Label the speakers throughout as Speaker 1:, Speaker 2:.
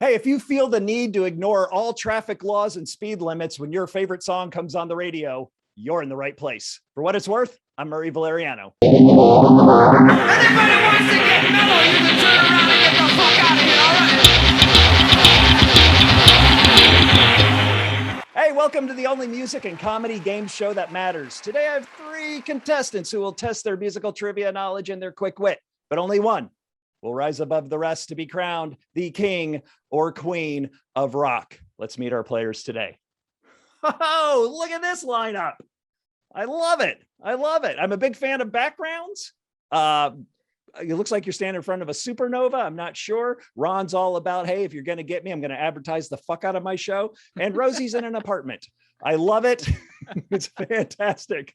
Speaker 1: Hey, if you feel the need to ignore all traffic laws and speed limits when your favorite song comes on the radio, you're in the right place. For what it's worth, I'm Murray Valeriano.
Speaker 2: Anybody wants to get mellow, you can turn around and get the fuck out of here, all right?
Speaker 1: Hey, welcome to the only music and comedy game show that matters. Today I have 3 contestants who will test their musical trivia knowledge and their quick wit, but only one will rise above the rest to be crowned the king or queen of rock. Let's meet our players today. Oh, look at this lineup. I love it. I love it. I'm a big fan of backgrounds. It looks like you're standing in front of a supernova. I'm not sure. Ron's all about, hey, if you're going to get me, I'm going to advertise the fuck out of my show. And Rosie's in an apartment. I love it. It's fantastic.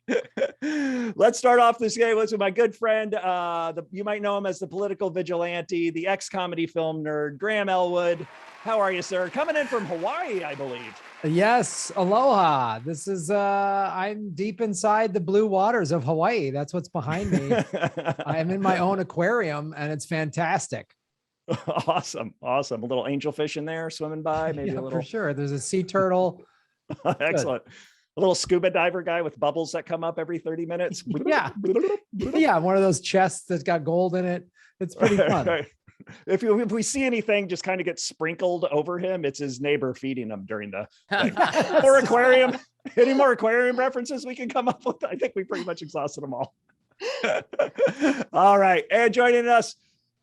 Speaker 1: Let's start off this game with my good friend. You might know him as the political vigilante, the ex-comedy film nerd, Graham Elwood. How are you, sir? Coming in from Hawaii, I believe.
Speaker 3: Yes, aloha. This is I'm deep inside the blue waters of Hawaii. That's what's behind me. I am in my own aquarium and it's fantastic.
Speaker 1: Awesome. A little angelfish in there swimming by, maybe a little.
Speaker 3: For sure. There's a sea turtle.
Speaker 1: Excellent. A little scuba diver guy with bubbles that come up every 30 minutes.
Speaker 3: Yeah. One of those chests that's got gold in it. It's pretty fun.
Speaker 1: Right. If we see anything just kind of get sprinkled over him, it's his neighbor feeding him during the or aquarium. Any more aquarium references we can come up with? I think we pretty much exhausted them all. All right. And joining us,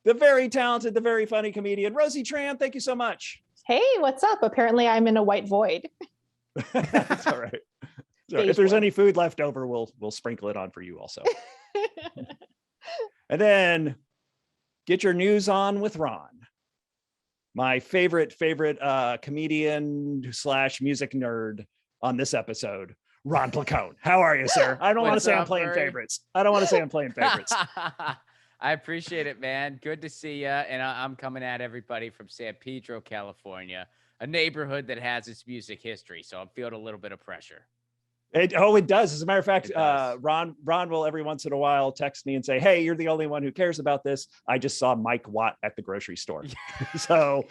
Speaker 1: the very talented, the very funny comedian, Rosie Tran. Thank you so much.
Speaker 4: Hey, what's up? Apparently I'm in a white void.
Speaker 1: That's all right. So if there's any food left over, we'll sprinkle it on for you also. And then get your news on with Ron, my favorite comedian / music nerd on this episode, Ron Placone. How are you, sir? I don't want to say I'm playing favorites. I
Speaker 5: appreciate it, man. Good to see you. And I'm coming at everybody from San Pedro, California, a neighborhood that has its music history. So I'm feeling a little bit of pressure.
Speaker 1: It does. As a matter of fact, Ron will every once in a while text me and say, hey, you're the only one who cares about this. I just saw Mike Watt at the grocery store. So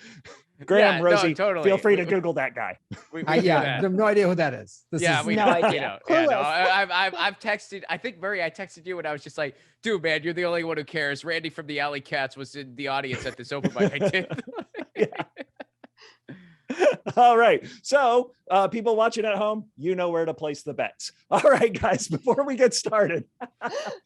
Speaker 1: Graham, Rosie, totally. Feel free to Google that guy.
Speaker 3: I have no idea who that is.
Speaker 5: We no idea. I've texted, I think, Murray, I texted you and I was just like, dude, man, you're the only one who cares. Randy from the Alley Cats was in the audience at this open mic I did.
Speaker 1: All right. So people watching at home, you know where to place the bets. All right, guys, before we get started,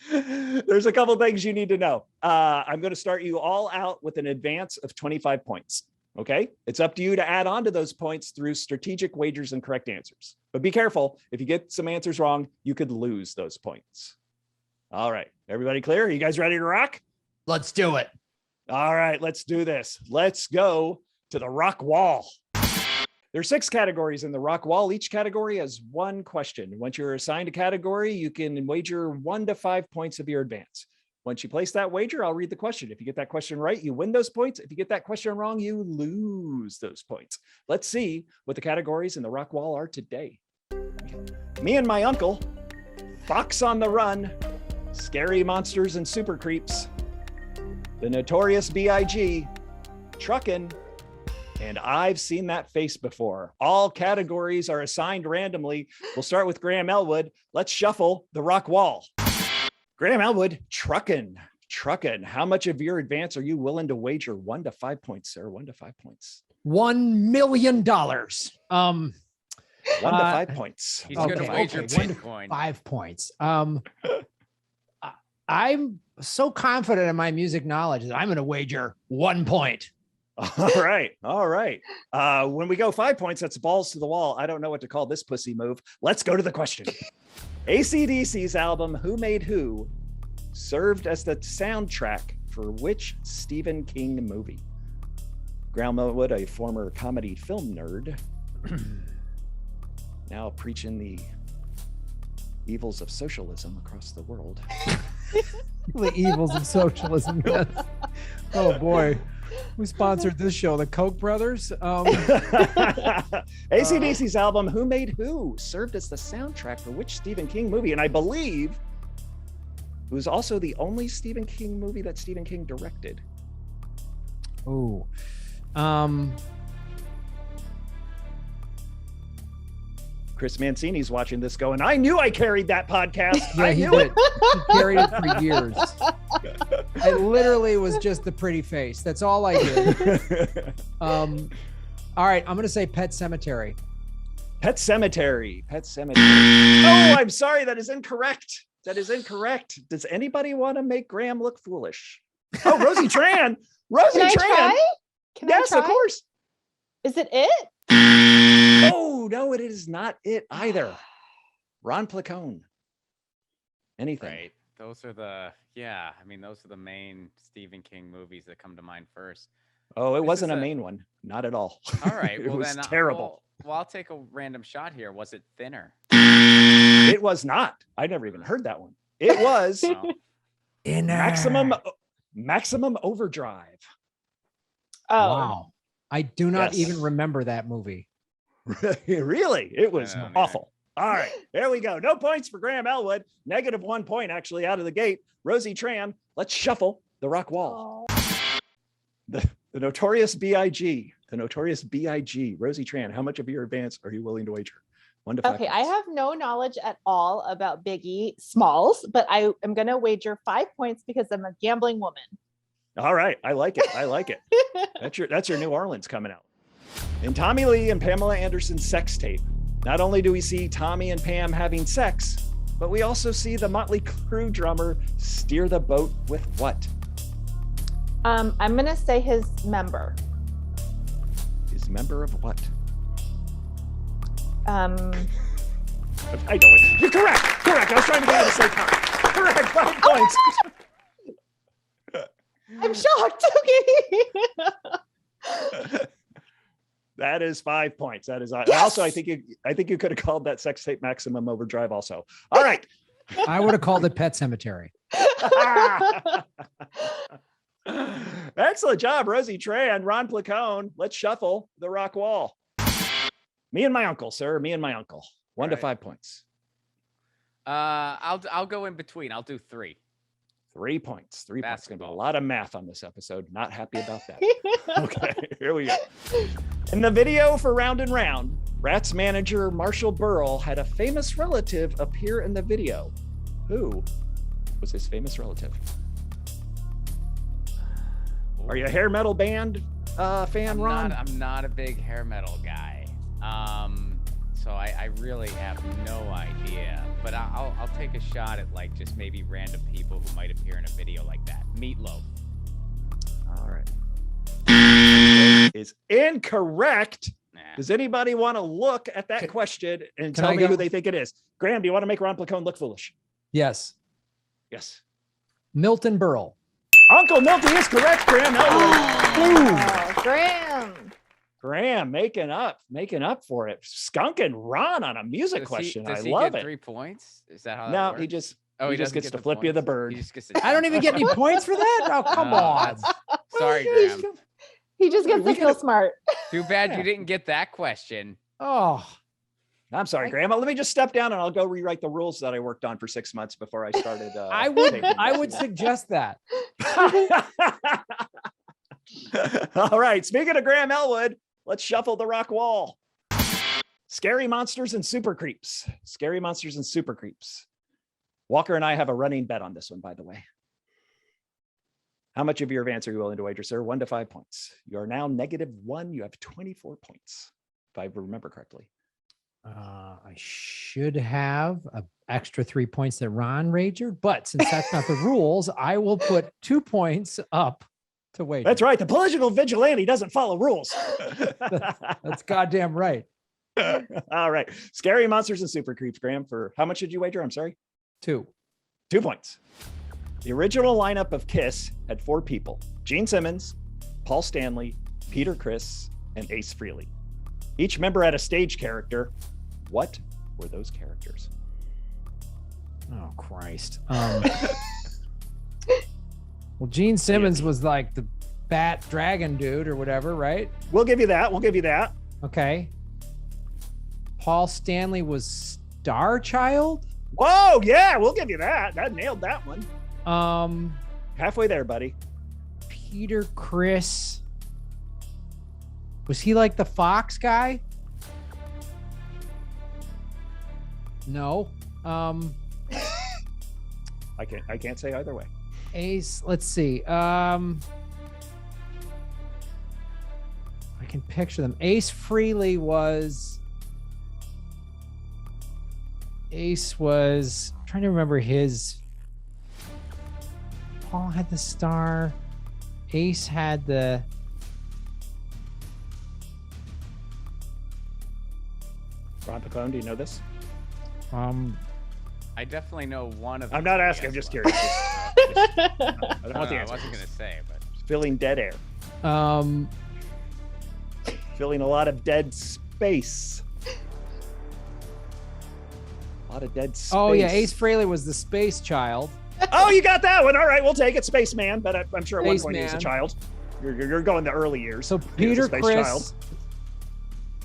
Speaker 1: there's a couple things you need to know. I'm going to start you all out with an advance of 25 points. Okay. It's up to you to add on to those points through strategic wagers and correct answers. But be careful. If you get some answers wrong, you could lose those points. All right. Everybody clear? Are you guys ready to rock?
Speaker 3: Let's do it.
Speaker 1: All right. Let's do this. Let's go to the rock wall. There's 6 categories in the rock wall. Each category has 1 question. Once you're assigned a category, you can wager 1 to 5 points of your advance. Once you place that wager, I'll read the question. If you get that question right, you win those points. If you get that question wrong, you lose those points. Let's see what the categories in the rock wall are today. Me and my uncle, Fox on the Run, Scary Monsters and Super Creeps, The Notorious B.I.G., Truckin', and I've seen that face before. All categories are assigned randomly. We'll start with Graham Elwood. Let's shuffle the rock wall. Graham Elwood, Truckin'. How much of your advance are you willing to wager? 1 to 5 points, sir. 1 to 5 points.
Speaker 3: $1 million. 1
Speaker 1: to 5 points.
Speaker 5: He's going to wager Bitcoin.
Speaker 3: 1 to 5 points. I'm so confident in my music knowledge that I'm going to wager 1 point.
Speaker 1: All right. When we go 5 points, that's balls to the wall. I don't know what to call this pussy move. Let's go to the question. AC/DC's album Who Made Who served as the soundtrack for which Stephen King movie? Graham Elwood, a former comedy film nerd, now preaching the evils of socialism across the world.
Speaker 3: The evils of socialism. Yes. Oh boy. Who sponsored this show? The Koch brothers?
Speaker 1: AC/DC's album Who Made Who served as the soundtrack for which Stephen King movie? And I believe it was also the only Stephen King movie that Stephen King directed.
Speaker 3: Oh,
Speaker 1: Chris Mancini's watching this going, I knew I carried that podcast.
Speaker 3: Yeah,
Speaker 1: I
Speaker 3: he
Speaker 1: knew
Speaker 3: did. He carried it for years. I literally was just the pretty face. That's all I did.
Speaker 1: it.
Speaker 3: All right, I'm gonna say Pet Cemetery.
Speaker 1: Pet Cemetery. Pet Cemetery. Oh, I'm sorry. That is incorrect. That is incorrect. Does anybody want to make Graham look foolish? Oh, Rosie Tran. Rosie
Speaker 4: Can I
Speaker 1: Tran.
Speaker 4: try? Can
Speaker 1: Yes,
Speaker 4: I
Speaker 1: of
Speaker 4: try?
Speaker 1: course.
Speaker 4: Is it it?
Speaker 1: Oh, no, it is not it either. Ron Placone. Anything.
Speaker 5: Right. Those are the those are the main Stephen King movies that come to mind first.
Speaker 1: Oh, it
Speaker 5: This
Speaker 1: wasn't
Speaker 5: is
Speaker 1: a
Speaker 5: a-
Speaker 1: main one. Not at all.
Speaker 5: All right.
Speaker 1: It
Speaker 5: Well,
Speaker 1: was
Speaker 5: then
Speaker 1: terrible.
Speaker 5: Well, I'll take a random shot here. Was it Thinner?
Speaker 1: It was not. I never even heard that one. It was
Speaker 5: Well,
Speaker 1: Maximum Overdrive.
Speaker 4: Oh,
Speaker 3: Wow. I do not
Speaker 1: Yes.
Speaker 3: even remember that movie.
Speaker 1: Really? It was
Speaker 5: I don't
Speaker 1: awful. All right, there we go. No points for Graham Elwood. -1 point actually out of the gate. Rosie Tran, let's shuffle the rock wall.
Speaker 4: Oh.
Speaker 1: The notorious B.I.G. The notorious B.I.G. Rosie Tran, how much of your advance are you willing to wager? 1 to 5.
Speaker 4: Okay, I have no knowledge at all about Biggie Smalls, but I am going to wager 5 points because I'm a gambling woman.
Speaker 1: All right, I like it. I like it. That's your New Orleans coming out. In Tommy Lee and Pamela Anderson's sex tape, not only do we see Tommy and Pam having sex, but we also see the Motley Crue drummer steer the boat with what?
Speaker 4: I'm going to say his member.
Speaker 1: His member of what?
Speaker 4: Um,
Speaker 1: I know it. You're correct. Correct. I was trying to get you to say correct. 5 points.
Speaker 4: I'm shocked. Okay.
Speaker 1: That is 5 points. That is also, I think you could have called that sex tape Maximum Overdrive also. All right.
Speaker 3: I would have called it Pet Cemetery.
Speaker 1: Excellent job, Rosie Tran, Ron Placone. Let's shuffle the rock wall. Me and my uncle, sir. Me and my uncle. 1 to
Speaker 5: Right.
Speaker 1: 5 points.
Speaker 5: I'll go in between. I'll do 3.
Speaker 1: 3 points. 3 points. Gonna be a
Speaker 5: Basketball.
Speaker 1: lot of math on this episode. Not happy about that. Okay, here we go. In the video for Round and Round, Rats manager Marshall Burrell had a famous relative appear in the video. Who was his famous relative? Are you a hair metal band fan, Ron?
Speaker 5: I'm not a big hair metal guy. So I really have no idea. But I'll take a shot at like just maybe random people who might appear in a video like that. Meatloaf.
Speaker 1: All right. Is incorrect.
Speaker 5: Nah.
Speaker 1: Does anybody want to look at that question and
Speaker 3: can
Speaker 1: tell
Speaker 3: I
Speaker 1: me who
Speaker 3: go?
Speaker 1: they think it is? Graham, do you want to make Ron Placone look foolish?
Speaker 3: Yes.
Speaker 1: Yes.
Speaker 3: Milton Berle.
Speaker 1: Uncle Milty is correct, Graham.
Speaker 4: Oh, Graham.
Speaker 1: Graham making up for it. Skunking Ron on a music question.
Speaker 5: Does
Speaker 1: I
Speaker 5: he
Speaker 1: love
Speaker 5: get
Speaker 1: it.
Speaker 5: 3 points? Is that how that
Speaker 1: No,
Speaker 5: works?
Speaker 1: he just
Speaker 5: doesn't
Speaker 1: gets
Speaker 5: get
Speaker 1: to
Speaker 5: the
Speaker 1: flip you the
Speaker 5: points?
Speaker 1: bird.
Speaker 5: He just gets to
Speaker 3: I don't even get any points for that. Oh, come
Speaker 5: Oh,
Speaker 3: on.
Speaker 5: that's- Sorry, Graham.
Speaker 4: He just gets
Speaker 1: We
Speaker 4: to feel
Speaker 1: gotta-
Speaker 4: smart.
Speaker 5: Too bad
Speaker 1: Yeah.
Speaker 5: you didn't get that question.
Speaker 3: Oh,
Speaker 1: I'm sorry, Graham. Let me just step down and I'll go rewrite the rules that I worked on for 6 months before I started.
Speaker 3: I would
Speaker 1: taping this.
Speaker 3: suggest that.
Speaker 1: All right. Speaking of Graham Elwood, let's shuffle the rock wall. Scary monsters and super creeps. Scary monsters and super creeps. Walker and I have a running bet on this one, by the way. How much of your advance are you willing to wager, sir? 1 to 5 points. You are now -1. You have 24 points, if I remember correctly.
Speaker 3: I should have an extra 3 points that Ron wagered, but since that's not the rules, I will put 2 points up to wager.
Speaker 1: That's right. The political vigilante doesn't follow rules.
Speaker 3: That's goddamn right.
Speaker 1: All right. Scary monsters and super creeps, Graham. For how much did you wager? I'm sorry.
Speaker 3: 2.
Speaker 1: 2 points. The original lineup of KISS had 4 people: Gene Simmons, Paul Stanley, Peter Criss, and Ace Frehley. Each member had a stage character. What were those characters?
Speaker 3: Oh, Christ. Well, Gene Simmons was like the bat dragon dude or whatever, right?
Speaker 1: We'll give you that. We'll give you that.
Speaker 3: Okay. Paul Stanley was Star Child.
Speaker 1: Whoa, yeah, we'll give you that. That nailed that one.
Speaker 3: Um,
Speaker 1: Halfway there, buddy.
Speaker 3: Peter Criss Was he like the fox guy? No.
Speaker 1: I can't say either way.
Speaker 3: Ace, let's see. I can picture them. Ace Frehley was I'm trying to remember his. Paul had the star. Ace had the.
Speaker 1: Ron Placone, do you know this?
Speaker 5: I definitely know one of.
Speaker 1: I'm
Speaker 5: the
Speaker 1: not
Speaker 5: two,
Speaker 1: asking. I'm
Speaker 5: yes,
Speaker 1: just
Speaker 5: but-
Speaker 1: curious. I don't
Speaker 5: No,
Speaker 1: want the
Speaker 5: I
Speaker 1: answer.
Speaker 5: wasn't gonna say, but
Speaker 1: Filling dead air. Filling a lot of dead space. A lot of dead space.
Speaker 3: Oh yeah, Ace Frehley was the space child.
Speaker 1: Oh, you got that one. All right, we'll take it. Spaceman, but I'm sure at one point he was a
Speaker 3: Spaceman.
Speaker 1: child. You're going the early years.
Speaker 3: So
Speaker 1: He was a
Speaker 3: Peter
Speaker 1: space
Speaker 3: Chris
Speaker 1: child.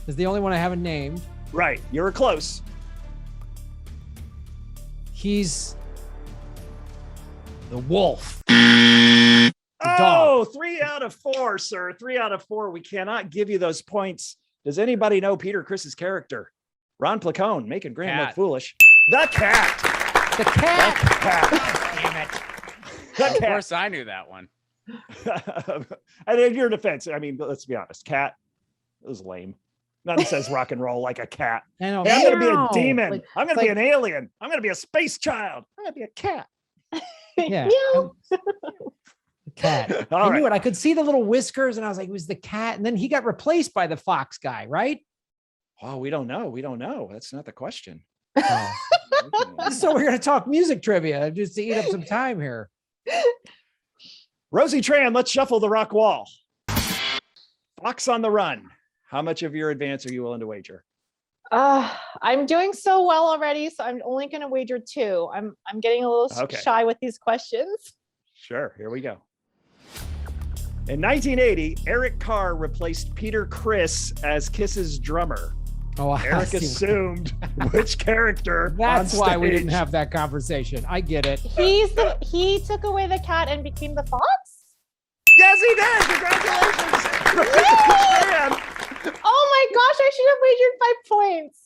Speaker 3: is the only one I haven't named.
Speaker 1: Right, you were close.
Speaker 3: He's the wolf.
Speaker 1: Oh, 3 out of 4, sir. 3 out of 4. We cannot give you those points. Does anybody know Peter Chris's character? Ron Placone, making Graham look
Speaker 5: Cat.
Speaker 1: foolish. The cat.
Speaker 3: The cat.
Speaker 1: Cat.
Speaker 5: damn it.
Speaker 1: The
Speaker 5: Of
Speaker 1: cat.
Speaker 5: course, I knew that one.
Speaker 1: And in your defense, I mean, let's be honest. Cat, it was lame. Nothing says rock and roll like a cat.
Speaker 3: I know.
Speaker 1: Hey, I'm gonna be a
Speaker 3: Meow.
Speaker 1: demon.
Speaker 3: Like-
Speaker 1: I'm gonna
Speaker 3: it's
Speaker 1: be an alien. I'm gonna be a space child. I'm gonna be a cat.
Speaker 3: Yeah.
Speaker 4: Meow.
Speaker 3: The cat.
Speaker 1: All
Speaker 3: I knew
Speaker 1: right.
Speaker 3: it. I could see the little whiskers, and I was like, it was the cat. And then he got replaced by the fox guy, right?
Speaker 1: Oh, we don't know. We don't know. That's not the question.
Speaker 3: Oh. So we're gonna talk music trivia just to eat up some time here.
Speaker 1: Rosie Tran, let's shuffle the rock wall. Fox on the run. How much of your advance are you willing to wager?
Speaker 4: I'm doing so well already, so I'm only going to wager 2. I'm getting a little
Speaker 1: Okay.
Speaker 4: shy with these questions.
Speaker 1: Sure. Here we go. In 1980, Eric Carr replaced Peter Criss as Kiss's drummer.
Speaker 3: Oh, I
Speaker 1: Eric
Speaker 3: see.
Speaker 1: assumed which character.
Speaker 3: That's
Speaker 1: on
Speaker 3: why we didn't
Speaker 1: stage.
Speaker 3: have that conversation. I get it.
Speaker 4: He took away the cat and became the fox?
Speaker 1: Yes, he did. Congratulations. Rosie Tran.
Speaker 4: Oh my gosh, I should have wagered 5 points.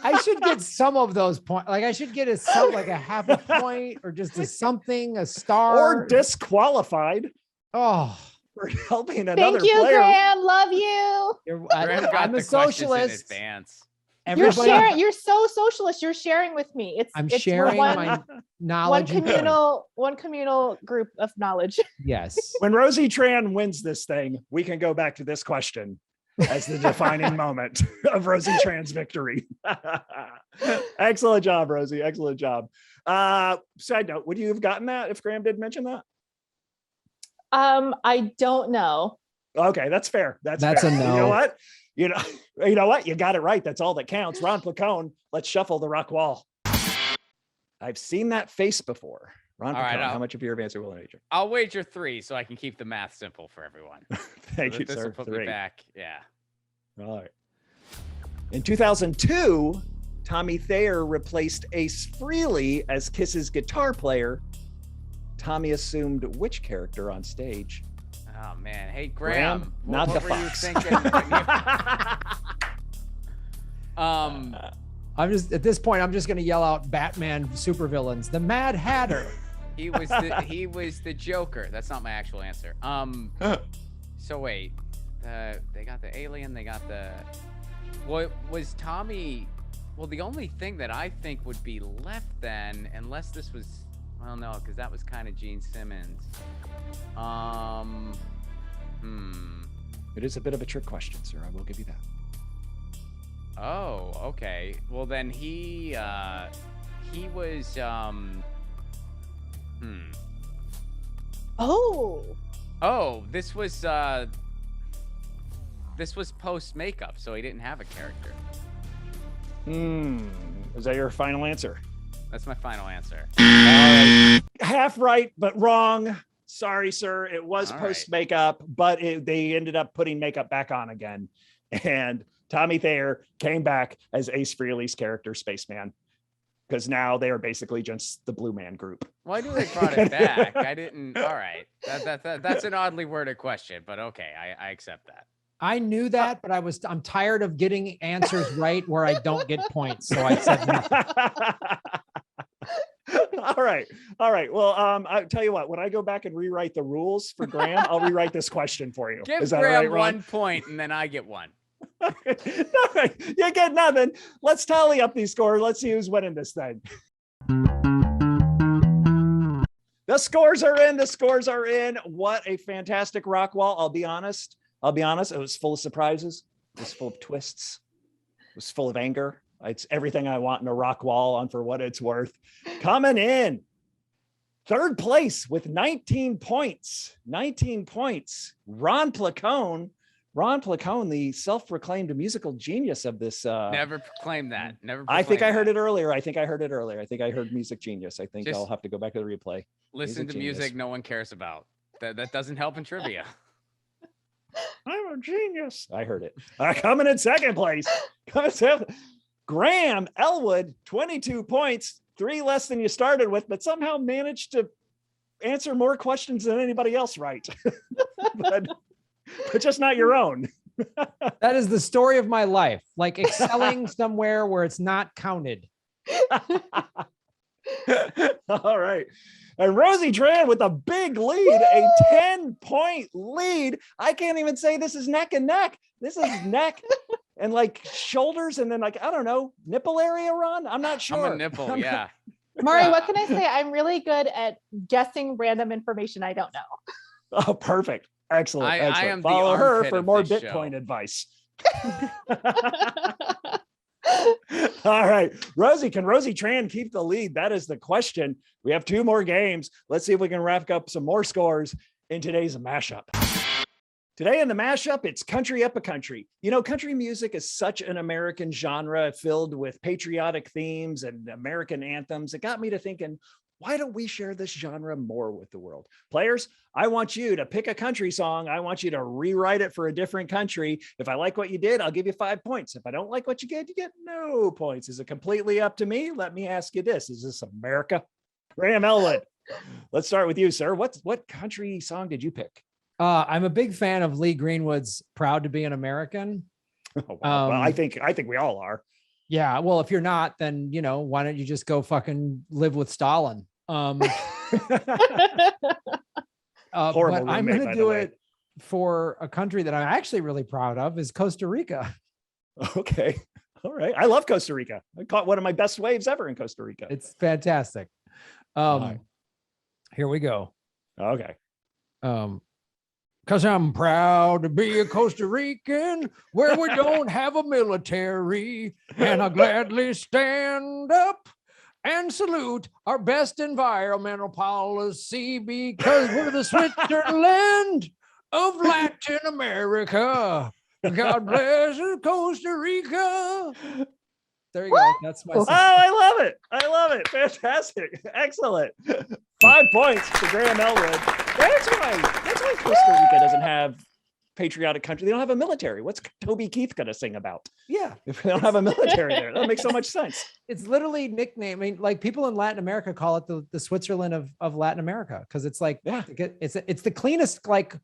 Speaker 3: I should get some of those points. Like I should get like a half a point or just a something, a star.
Speaker 1: Or disqualified
Speaker 3: Oh,
Speaker 1: for helping another
Speaker 4: Thank you,
Speaker 1: player.
Speaker 4: Graham. Love you.
Speaker 5: Graham got
Speaker 3: I'm
Speaker 5: the
Speaker 3: a
Speaker 5: questions in
Speaker 3: socialist.
Speaker 5: advance.
Speaker 3: Everybody,
Speaker 4: You're sharing. You're so socialist. You're sharing with me.
Speaker 3: I'm
Speaker 4: it's
Speaker 3: sharing
Speaker 4: one,
Speaker 3: my
Speaker 4: one
Speaker 3: knowledge. and feeling.
Speaker 4: communal group of knowledge.
Speaker 3: Yes.
Speaker 1: When Rosie Tran wins this thing, we can go back to this question as the defining moment of Rosie Tran's victory. Excellent job, Rosie. Excellent job. Side note, would you have gotten that if Graham did mention that?
Speaker 4: I don't know.
Speaker 1: Okay, that's fair. That's
Speaker 3: That's
Speaker 1: fair.
Speaker 3: a
Speaker 1: You
Speaker 3: no.
Speaker 1: know what? You know what? You got it right. That's all that counts. Ron Placone, let's shuffle the rock wall. I've seen that face before. Ron
Speaker 5: All right,
Speaker 1: Placone, how
Speaker 5: I'll-
Speaker 1: much of your advance are willing to wager?
Speaker 5: I'll wager 3 so I can keep the math simple for everyone.
Speaker 1: Thank
Speaker 5: So
Speaker 1: you,
Speaker 5: this
Speaker 1: sir.
Speaker 5: will put
Speaker 1: 3.
Speaker 5: me back. Yeah.
Speaker 1: All right. In 2002, Tommy Thayer replaced Ace Frehley as Kiss's guitar player. Tommy assumed which character on stage?
Speaker 5: Oh man. Hey
Speaker 1: Graham,
Speaker 5: Graham,
Speaker 1: not
Speaker 5: what
Speaker 1: the
Speaker 5: were you
Speaker 1: fox.
Speaker 5: thinking?
Speaker 3: I'm just at this point. I'm just gonna yell out Batman supervillains. The Mad Hatter.
Speaker 5: he was the Joker. That's not my actual answer. So wait, they got the alien. They got the. What was Tommy? Well, the only thing that I think would be left then, unless this was, well, no, because that was kind of Gene Simmons.
Speaker 1: It is a bit of a trick question, sir. I will give you that.
Speaker 5: Oh, okay. Well, then he was
Speaker 4: Oh,
Speaker 5: this was post makeup, so he didn't have a character.
Speaker 1: Is that your final answer?
Speaker 5: That's my final answer.
Speaker 1: Half right, but wrong. Sorry, sir. It was
Speaker 5: All
Speaker 1: post makeup, but they ended up putting makeup back on again. And Tommy Thayer came back as Ace Frehley's character, Spaceman, because now they are basically just the Blue Man Group.
Speaker 5: Why do they brought it back? I didn't. All right, that's an oddly worded question, but okay, I accept that.
Speaker 3: I knew that, but I'm tired of getting answers right where I don't get points. So I said nothing.
Speaker 1: All right. Well, I'll tell you what, when I go back and rewrite the rules for Graham, I'll rewrite this question for you.
Speaker 5: Give
Speaker 1: Is that
Speaker 5: Graham
Speaker 1: all right, Ron?
Speaker 5: 1 point and then I get 1.
Speaker 1: No, you get nothing. Let's tally up these scores. Let's see who's winning this thing. The scores are in. What a fantastic rock wall. I'll be honest. It was full of surprises. It was full of twists. It was full of anger. It's everything I want in a rock wall, on for what it's worth. Coming in third place with 19 points. Ron Placone, the self-proclaimed musical genius of this.
Speaker 5: Never proclaimed that.
Speaker 1: I think I heard it earlier. I think I heard music genius. I think I'll have to go back to the replay.
Speaker 5: Listen to music no one cares about. That doesn't help in trivia.
Speaker 1: I'm a genius. I heard it. Coming in second place. Graham Elwood, 22 points, 3 less than you started with, but somehow managed to answer more questions than anybody else right. but just not your own.
Speaker 3: That is the story of my life, like excelling somewhere where it's not counted.
Speaker 1: All right. And Rosie Tran with a big lead, a 10-point lead. I can't even say this is neck and neck. This is neck and like shoulders and then like, I don't know, nipple area, Ron? I'm not sure.
Speaker 5: I'm a nipple, yeah.
Speaker 4: Maury, what can I say? I'm really good at guessing random information I don't know.
Speaker 1: Oh, perfect. Excellent.
Speaker 5: I am the
Speaker 1: Follow her
Speaker 5: armpit
Speaker 1: for
Speaker 5: of
Speaker 1: more
Speaker 5: this
Speaker 1: Bitcoin
Speaker 5: show.
Speaker 1: advice. All right. Can Rosie Tran keep the lead? That is the question. We have 2 more games. Let's see if we can rack up some more scores in today's mashup. Today in the mashup, it's country up a country. You know, country music is such an American genre filled with patriotic themes and American anthems. It got me to thinking, why don't we share this genre more with the world? Players, I want you to pick a country song. I want you to rewrite it for a different country. If I like what you did, I'll give you 5 points. If I don't like what you get no points. Is it completely up to me? Let me ask you this. Is this America? Graham Elwood, let's start with you, sir. What country song did you pick?
Speaker 3: I'm a big fan of Lee Greenwood's Proud to Be an American.
Speaker 1: Oh, wow. Well, I think we all are.
Speaker 3: Yeah. Well, if you're not, then, why don't you just go fucking live with Stalin?
Speaker 1: Horrible
Speaker 3: But I'm
Speaker 1: roommate,
Speaker 3: going
Speaker 1: by
Speaker 3: to
Speaker 1: the
Speaker 3: do
Speaker 1: way.
Speaker 3: it for a country that I'm actually really proud of is Costa Rica.
Speaker 1: Okay. All right. I love Costa Rica. I caught one of my best waves ever in Costa Rica.
Speaker 3: It's fantastic.
Speaker 1: right.
Speaker 3: Here we go.
Speaker 1: Okay.
Speaker 3: Cause I'm proud to be a Costa Rican where we don't have a military, and I gladly stand up and salute our best environmental policy because we're the Switzerland of Latin America. God bless Costa Rica. There you go. That's my
Speaker 1: Oh, I love it. Fantastic. Excellent. 5 points to Graham Elwood. That's why Costa Rica doesn't have patriotic country. They don't have a military. What's Toby Keith going to sing about?
Speaker 3: Yeah.
Speaker 1: If they don't have a military there, that makes so much sense.
Speaker 3: It's literally nicknaming, like people in Latin America call it the Switzerland of Latin America. Cause it's like,
Speaker 1: Yeah.
Speaker 3: it's the cleanest, like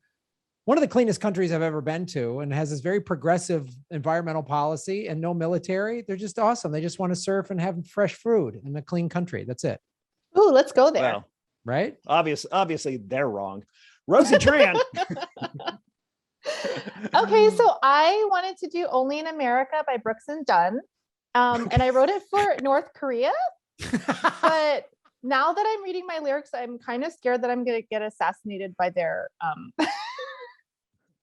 Speaker 3: one of the cleanest countries I've ever been to, and has this very progressive environmental policy and no military. They're just awesome. They just want to surf and have fresh food in a clean country. That's it.
Speaker 4: Ooh, let's go there.
Speaker 1: Well,
Speaker 3: Right.
Speaker 1: obviously they're wrong. Rosie Tran.
Speaker 4: Okay, so I wanted to do Only in America by Brooks and Dunn. And I wrote it for North Korea. But now that I'm reading my lyrics, I'm kind of scared that I'm going to get assassinated by their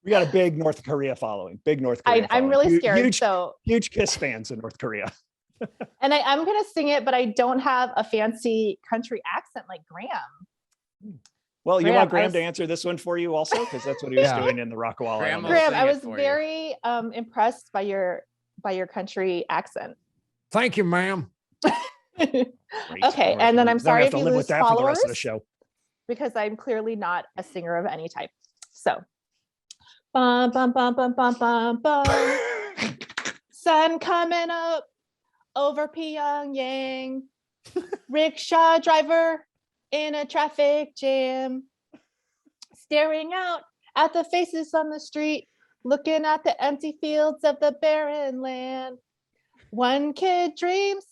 Speaker 1: We got a big North Korea following. Big North Korea.
Speaker 4: I'm
Speaker 1: following.
Speaker 4: really scared.
Speaker 1: Huge,
Speaker 4: So,
Speaker 1: huge Kiss fans in North Korea.
Speaker 4: and I'm going to sing it, but I don't have a fancy country accent like Graham.
Speaker 1: Well, you
Speaker 4: Graham,
Speaker 1: want Graham
Speaker 4: I
Speaker 1: to
Speaker 4: was-
Speaker 1: answer this one for you also? Because that's what he was
Speaker 3: Yeah.
Speaker 1: doing in the Rock Wall.
Speaker 5: Graham will
Speaker 4: Graham,
Speaker 5: sing
Speaker 4: I
Speaker 5: it
Speaker 4: was
Speaker 5: for you.
Speaker 4: very impressed by your country accent.
Speaker 3: Thank you, ma'am.
Speaker 1: Great.
Speaker 4: Okay,
Speaker 1: All right.
Speaker 4: and then I'm
Speaker 1: Then we
Speaker 4: sorry
Speaker 1: have
Speaker 4: if
Speaker 1: to
Speaker 4: you
Speaker 1: live
Speaker 4: lose
Speaker 1: with that for the rest of the
Speaker 4: followers.
Speaker 1: show.
Speaker 4: Because I'm clearly not a singer of any type. So, bum, bum, bum, bum, bum, bum, bum. Sun coming up over Pyongyang. Rickshaw driver in a traffic jam. Staring out at the faces on the street. looking at the empty fields of the barren land. One kid dreams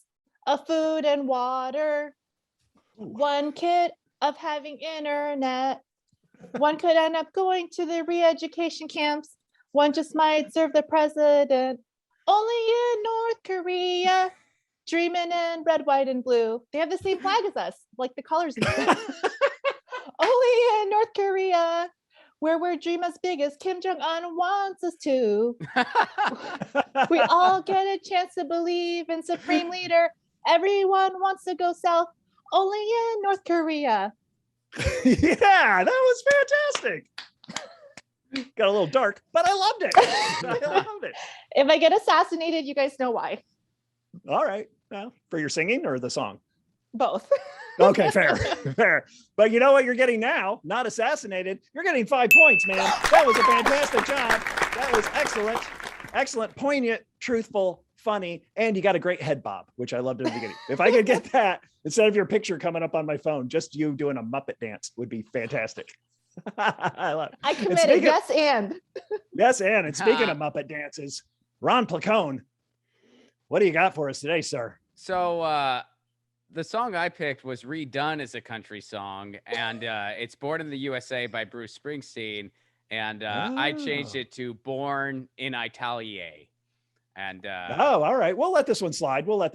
Speaker 4: of food and water. One kid of having internet. One could end up going to the re-education camps. One just might serve the president. Only in North Korea, dreaming in red, white, and blue. They have the same flag as us, like the colors and stuff. Only in North Korea, where we're dream as big as Kim Jong-un wants us to. We all get a chance to believe in Supreme Leader. Everyone wants to go south, only in North Korea.
Speaker 1: Yeah, that was fantastic. Got a little dark, but I loved it. I loved it.
Speaker 4: If I get assassinated, you guys know why.
Speaker 1: All right. Well, for your singing or the song?
Speaker 4: Both.
Speaker 1: Okay, fair, fair. But you know what you're getting now? Not assassinated. You're getting 5 points, man. That was a fantastic job. That was excellent. Excellent, poignant, truthful, funny, and you got a great head bob, which I loved in the beginning. If I could get that instead of your picture coming up on my phone, just you doing a Muppet dance would be fantastic. I love it.
Speaker 4: I committed. Yes, and.
Speaker 1: Yes, and speaking of Muppet dances, Ron Placone, what do you got for us today, sir?
Speaker 5: So the song I picked was redone as a country song, and it's Born in the USA by Bruce Springsteen, and I changed it to Born in ITILIA. And
Speaker 1: all right, we'll let this one slide. We like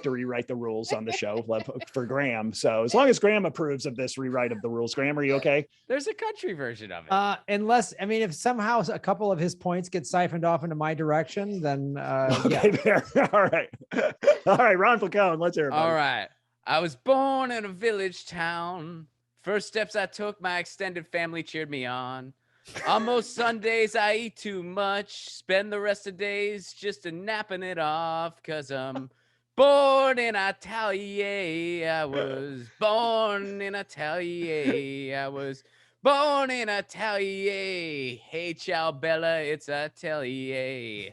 Speaker 1: to rewrite the rules on the show for Graham. So as long as Graham approves of this rewrite of the rules, Graham, are you okay?
Speaker 5: There's a country version of it.
Speaker 3: Unless, I mean, if somehow a couple of his points get siphoned off into my direction, then
Speaker 1: okay,
Speaker 3: yeah.
Speaker 1: Fair. All right. All right, Ron Placone, let's hear it.
Speaker 5: All right. I was born in a village town. First steps I took, my extended family cheered me on. On most Sundays, I eat too much. Spend the rest of days just napping it off. Cause I'm born in Italia. I was born in Italia. I was born in Italia. Hey, ciao, Bella, it's Italia.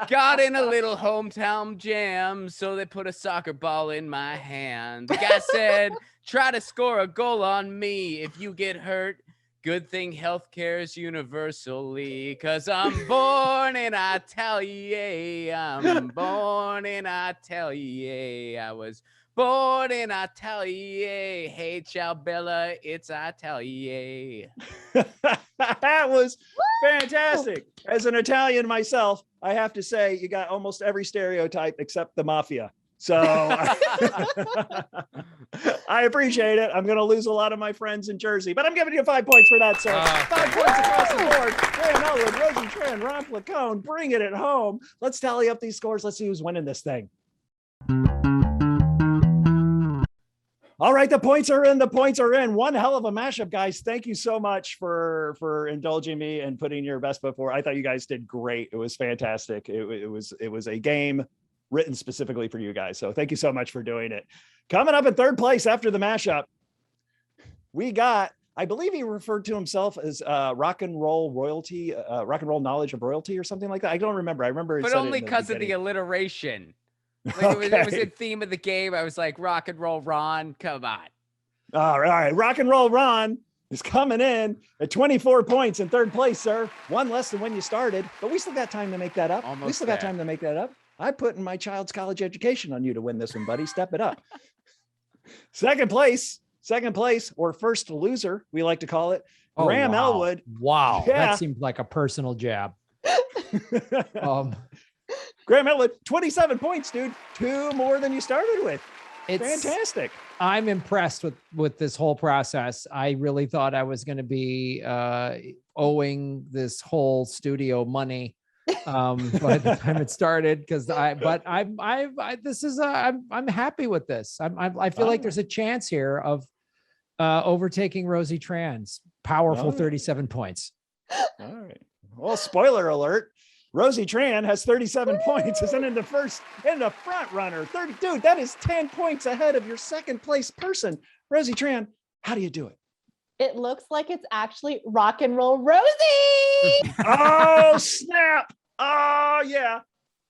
Speaker 5: Got in a little hometown jam, so they put a soccer ball in my hand. The guy said, try to score a goal on me. If you get hurt, good thing healthcare is universally, cause I'm born in Italia. I'm born in Italia. I was born in Italia. Hey, ciao, Bella, it's Italia.
Speaker 1: That was fantastic. As an Italian myself, I have to say you got almost every stereotype except the mafia. So I appreciate it. I'm going to lose a lot of my friends in Jersey, but I'm giving you 5 points for that, sir. 5 points across the board. Graham Elwood, Rosie Tran, Ron Placone, bringing it home. Let's tally up these scores. Let's see who's winning this thing. All right, the points are in. The points are in. One hell of a mashup, guys. Thank you so much for indulging me and putting your best foot forward. I thought you guys did great. It was fantastic. It was a game written specifically for you guys. So thank you so much for doing it. Coming up in third place after the mashup, we got, I believe he referred to himself as rock and roll royalty, rock and roll knowledge of royalty or something like that. I don't remember. I remember.
Speaker 5: But only because of the alliteration. Like it was a theme of the game. I was like, rock and roll Ron, come on.
Speaker 1: All right. Rock and roll Ron is coming in at 24 points in third place, sir. One less than when you started, but we still got time to make that up.
Speaker 5: Almost
Speaker 1: we still got time to make that up. I put in my child's college education on you to win this one, buddy. Step it up. Second place, or first loser, we like to call it. Graham Elwood.
Speaker 3: Wow.
Speaker 1: Yeah.
Speaker 3: That seemed like a personal jab.
Speaker 1: Graham Elwood, 27 points, dude. 2 more than you started with. It's fantastic.
Speaker 3: I'm impressed with this whole process. I really thought I was going to be owing this whole studio money by the time it started, because I'm happy with this. I feel like there's a chance here of overtaking Rosie Tran's powerful 37 points.
Speaker 1: All right. Well, spoiler alert. Rosie Tran has 37 points, isn't in the front runner. 30, dude, that is 10 points ahead of your second place person. Rosie Tran, how do you do it?
Speaker 4: It looks like it's actually rock and roll Rosie.
Speaker 1: Oh, snap. Oh, yeah.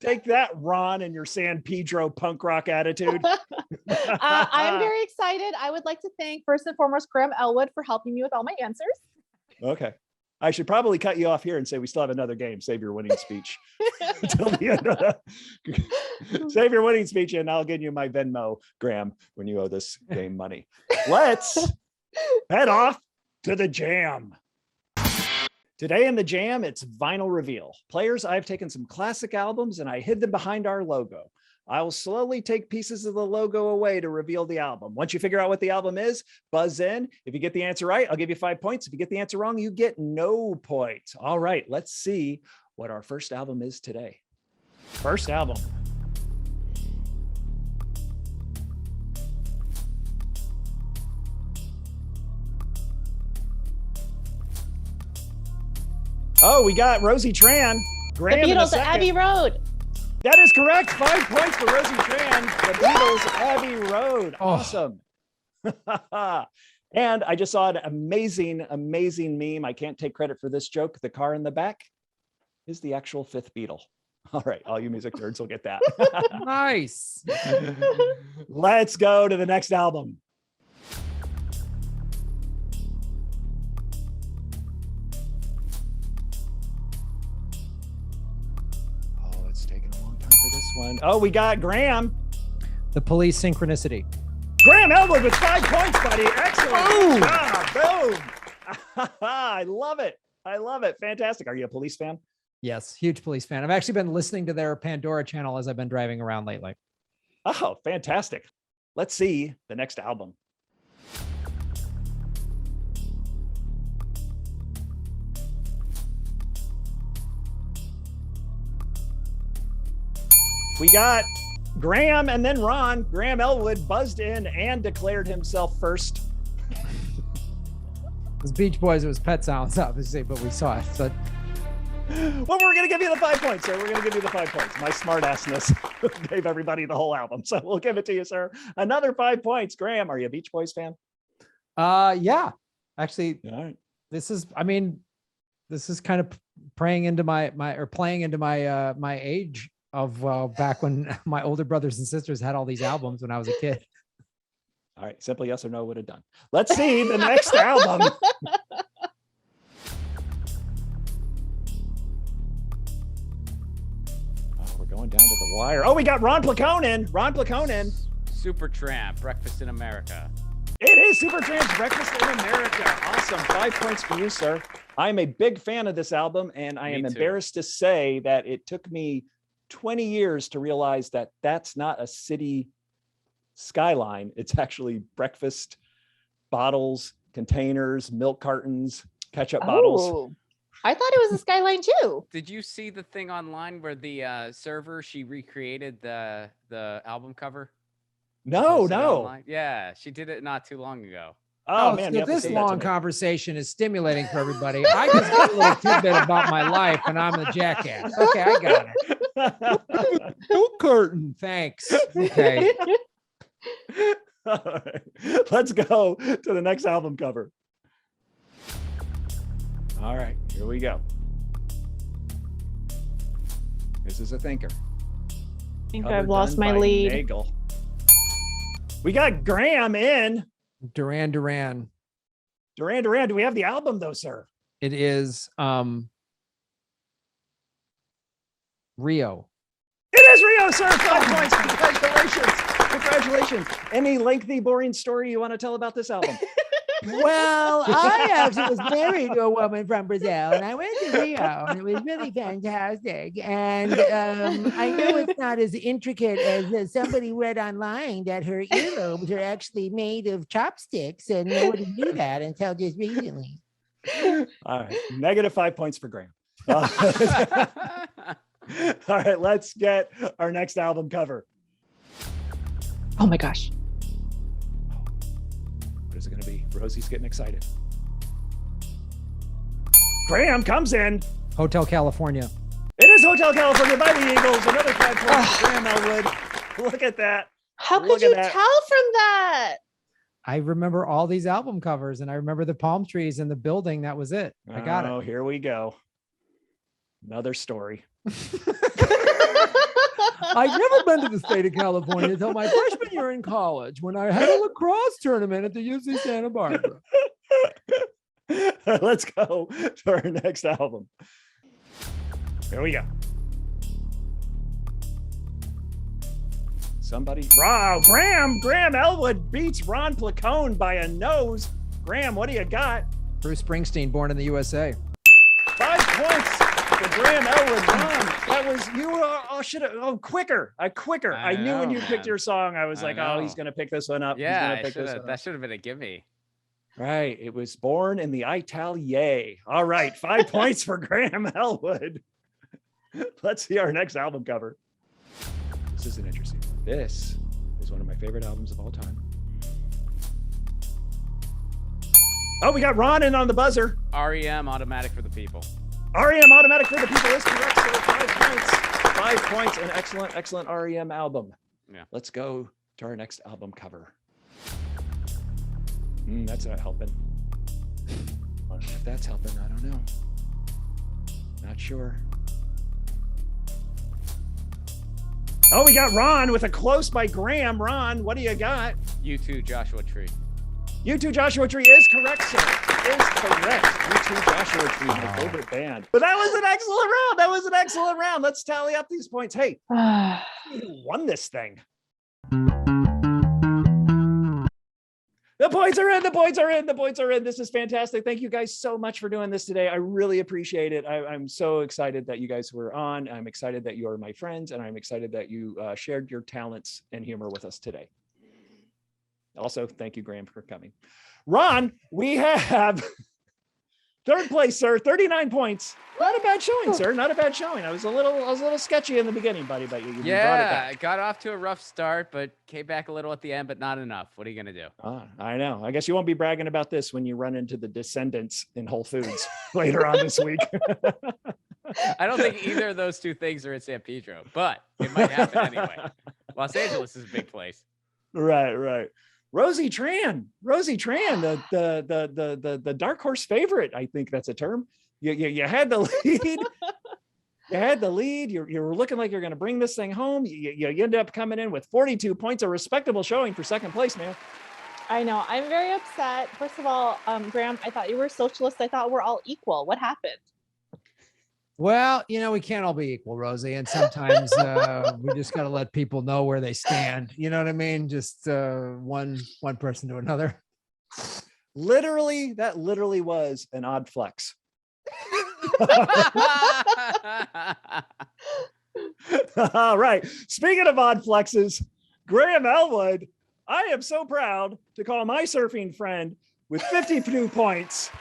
Speaker 1: Take that, Ron, and your San Pedro punk rock attitude.
Speaker 4: I'm very excited. I would like to thank first and foremost Graham Elwood for helping me with all my answers.
Speaker 1: Okay. I should probably cut you off here and say we still have another game. Save your winning speech until the end of save your winning speech, and I'll give you my Venmo, Graham, when you owe this game money. Let's head off to the jam. Today in the jam, it's vinyl reveal. Players, I've taken some classic albums and I hid them behind our logo. I will slowly take pieces of the logo away to reveal the album. Once you figure out what the album is, buzz in. If you get the answer right, I'll give you 5 points. If you get the answer wrong, you get no points. All right, let's see what our first album is today. First album. Oh, we got Rosie Tran. Graham
Speaker 4: The
Speaker 1: in a
Speaker 4: Beatles,
Speaker 1: second.
Speaker 4: Abbey Road.
Speaker 1: That is correct. 5 points for Rosie Tran. The Beatles, Abbey Road. Awesome. And I just saw an amazing meme. I can't take credit for this joke. The car in the back is the actual fifth Beatle. All right, all you music nerds will get that.
Speaker 3: Nice.
Speaker 1: Let's go to the next album. Oh, it's taking a long time for this one. Oh, we got Graham.
Speaker 3: The Police, Synchronicity.
Speaker 1: Graham Elwood with 5 points, buddy. Excellent. Boom. I love it. I love it. Fantastic. Are you a Police fan?
Speaker 3: Yes, huge Police fan. I've actually been listening to their Pandora channel as I've been driving around lately.
Speaker 1: Oh, fantastic. Let's see the next album. We got Graham and then Ron. Graham Elwood buzzed in and declared himself first.
Speaker 3: It was Beach Boys, it was Pet Sounds, obviously, but we saw it. So
Speaker 1: Well, we're going to give you the 5 points, sir. We're going to give you the 5 points. My smartassness gave everybody the whole album. So we'll give it to you, sir. Another 5 points. Graham, are you a Beach Boys fan?
Speaker 3: yeah, actually,
Speaker 1: All right.
Speaker 3: this is kind of playing into my my age of back when my older brothers and sisters had all these albums when I was a kid.
Speaker 1: All right. Simple yes or no would have done. Let's see the next album. We're going down to the wire. Oh, we got Ron Placone in. Ron Placone in.
Speaker 5: Supertramp, Breakfast in America.
Speaker 1: It is Supertramp's Breakfast in America. Awesome. 5 points for you, sir. I'm a big fan of this album, and I am
Speaker 5: Me too.
Speaker 1: embarrassed to say that it took me 20 years to realize that that's not a city skyline. It's actually breakfast bottles, containers, milk cartons, ketchup bottles.
Speaker 4: Oh, I thought it was a skyline too.
Speaker 5: Did you see the thing online where the server, she recreated the album cover?
Speaker 1: No,
Speaker 5: Posted
Speaker 1: no.
Speaker 5: online? Yeah, she did it not too long ago.
Speaker 1: Oh, man. you
Speaker 3: So
Speaker 1: have to
Speaker 3: this
Speaker 1: send that to
Speaker 3: long
Speaker 1: me.
Speaker 3: conversation is stimulating for everybody. I just got a little tidbit about my life and I'm a jackass. Okay, I got it. Milk carton. Thanks. Okay.
Speaker 1: All right. Let's go to the next album cover. All right, here we go. This is a thinker.
Speaker 4: I think
Speaker 1: Cover
Speaker 4: I've lost
Speaker 1: done
Speaker 4: my
Speaker 1: by
Speaker 4: lead.
Speaker 1: Nagel. We got Graham in.
Speaker 3: Duran Duran.
Speaker 1: Duran Duran. Do we have the album though, sir?
Speaker 3: It is Rio.
Speaker 1: It is Rio, sir. 5 points. Congratulations. Congratulations. Any lengthy, boring story you want to tell about this album?
Speaker 6: Well, I actually was married to a woman from Brazil, and I went to Rio, and it was really fantastic. And I know it's not as intricate as somebody read online that her earlobes are actually made of chopsticks, and nobody knew that until just recently.
Speaker 1: All right. Negative 5 points for Graham. All right. Let's get our next album cover.
Speaker 4: Oh my gosh.
Speaker 1: What is it going to be? Rosie's getting excited. Graham comes in.
Speaker 3: Hotel California.
Speaker 1: It is Hotel California by the Eagles. Another 5 points for Graham Elwood. Look at that.
Speaker 4: How
Speaker 1: Look
Speaker 4: could
Speaker 1: at
Speaker 4: you
Speaker 1: that.
Speaker 4: tell from that?
Speaker 3: I remember all these album covers and I remember the palm trees and the building. That was it. I got
Speaker 1: Oh,
Speaker 3: it.
Speaker 1: here we go. Another story.
Speaker 3: I'd never been to the state of California until my freshman year in college when I had a lacrosse tournament at the U.S.A. Santa Barbara.
Speaker 1: Let's go to our next album. Here we go. Somebody, wow, Graham Elwood beats Ron Placone by a nose. Graham, what do you got?
Speaker 3: Bruce Springsteen, Born in the USA.
Speaker 1: 5 points for Graham Elwood. Ron, that was, you were, quicker. I knew when you picked your song, I was like, oh, he's going to pick this one up.
Speaker 5: Yeah, that should have been a gimme.
Speaker 1: Right. It was Born in the ITILIA. All right. 5 points for Graham Elwood. Let's see our next album cover. This is an interesting one. This is one of my favorite albums of all time. Oh, we got Ron in on the buzzer.
Speaker 5: REM, Automatic for the People.
Speaker 1: REM, Automatic for the People is correct. So 5 points. 5 points. An excellent REM album.
Speaker 5: Yeah.
Speaker 1: Let's go to our next album cover. That's not helping. If that's helping, I don't know. Not sure. Oh, we got Ron with a close by Graham. Ron, what do you got?
Speaker 5: U2, Joshua Tree.
Speaker 1: U2 Joshua Tree is correct, sir. Is correct. U2 Joshua Tree, my favorite band. But that was an excellent round. Let's tally up these points. Hey, you won this thing. The points are in. This is fantastic. Thank you guys so much for doing this today. I really appreciate it. I'm so excited that you guys were on. I'm excited that you are my friends, and I'm excited that you shared your talents and humor with us today. Also, thank you, Graham, for coming. Ron, we have third place, sir, 39 points. Not a bad showing, sir. Not a bad showing. I was a little sketchy in the beginning, buddy, but you brought it back.
Speaker 5: I got off to a rough start, but came back a little at the end, but not enough. What are you gonna do?
Speaker 1: I know. I guess you won't be bragging about this when you run into the Descendants in Whole Foods later on this week.
Speaker 5: I don't think either of those two things are in San Pedro, but it might happen anyway. Los Angeles is a big place.
Speaker 1: Right. Rosie Tran, the dark horse favorite. I think that's a term. You had the lead. You had the lead. You were looking like you're going to bring this thing home. You end up coming in with 42 points, a respectable showing for second place, man.
Speaker 4: I know. I'm very upset. First of all, Graham, I thought you were a socialist. I thought we're all equal. What happened?
Speaker 3: Well, we can't all be equal, Rosie. And sometimes we just got to let people know where they stand. You know what I mean? Just one person to another.
Speaker 1: That literally was an odd flex. All right. Speaking of odd flexes, Graham Elwood, I am so proud to call my surfing friend with 52 points.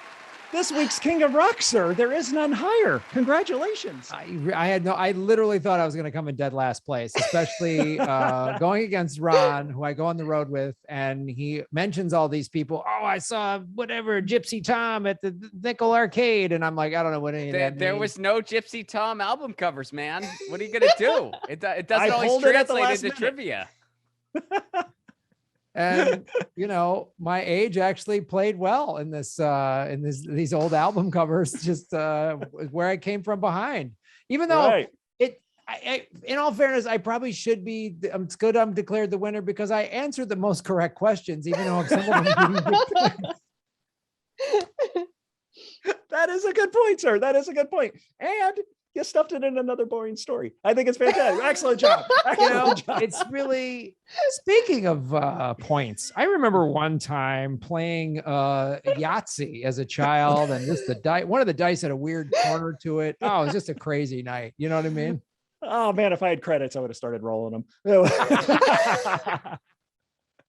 Speaker 1: This week's King of Rock, sir. There is none higher. Congratulations.
Speaker 3: I literally thought I was going to come in dead last place, especially going against Ron, who I go on the road with. And he mentions all these people. Oh, I saw whatever Gypsy Tom at the Nickel Arcade. And I'm like, I don't know what any of that means.
Speaker 5: There was no Gypsy Tom album covers, man. What are you going to do? It doesn't always translate into trivia.
Speaker 3: And my age actually played well in these old album covers, just where I came from behind. Even though in all fairness, I probably should be. It's good I'm declared the winner because I answered the most correct questions, even though some of them didn't get
Speaker 1: That is a good point, sir. That is a good point. And you stuffed it in another boring story. I think it's fantastic. Excellent job.
Speaker 3: It's really, speaking of points, I remember one time playing Yahtzee as a child, and just one of the dice had a weird corner to it. Oh, it was just a crazy night. You know what I mean?
Speaker 1: Oh man, if I had credits, I would have started rolling them.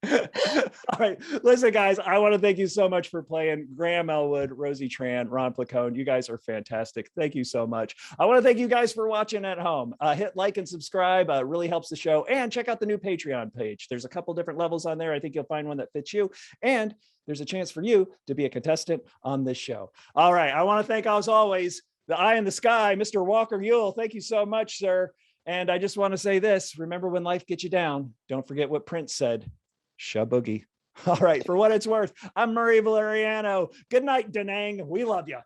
Speaker 1: All right, listen, guys, I want to thank you so much for playing. Graham Elwood, Rosie Tran, Ron Placone, you guys are fantastic. Thank you so much. I want to thank you guys for watching at home. Hit like and subscribe. It really helps the show. And check out the new Patreon page. There's a couple different levels on there. I think you'll find one that fits you. And there's a chance for you to be a contestant on this show. All right, I want to thank, as always, the eye in the sky, Mr. Walker Yule. Thank you so much, sir. And I just want to say this. Remember, when life gets you down, don't forget what Prince said. Shaboogie. All right, for what it's worth, I'm Murray Valeriano. Good night, Da Nang. We love you.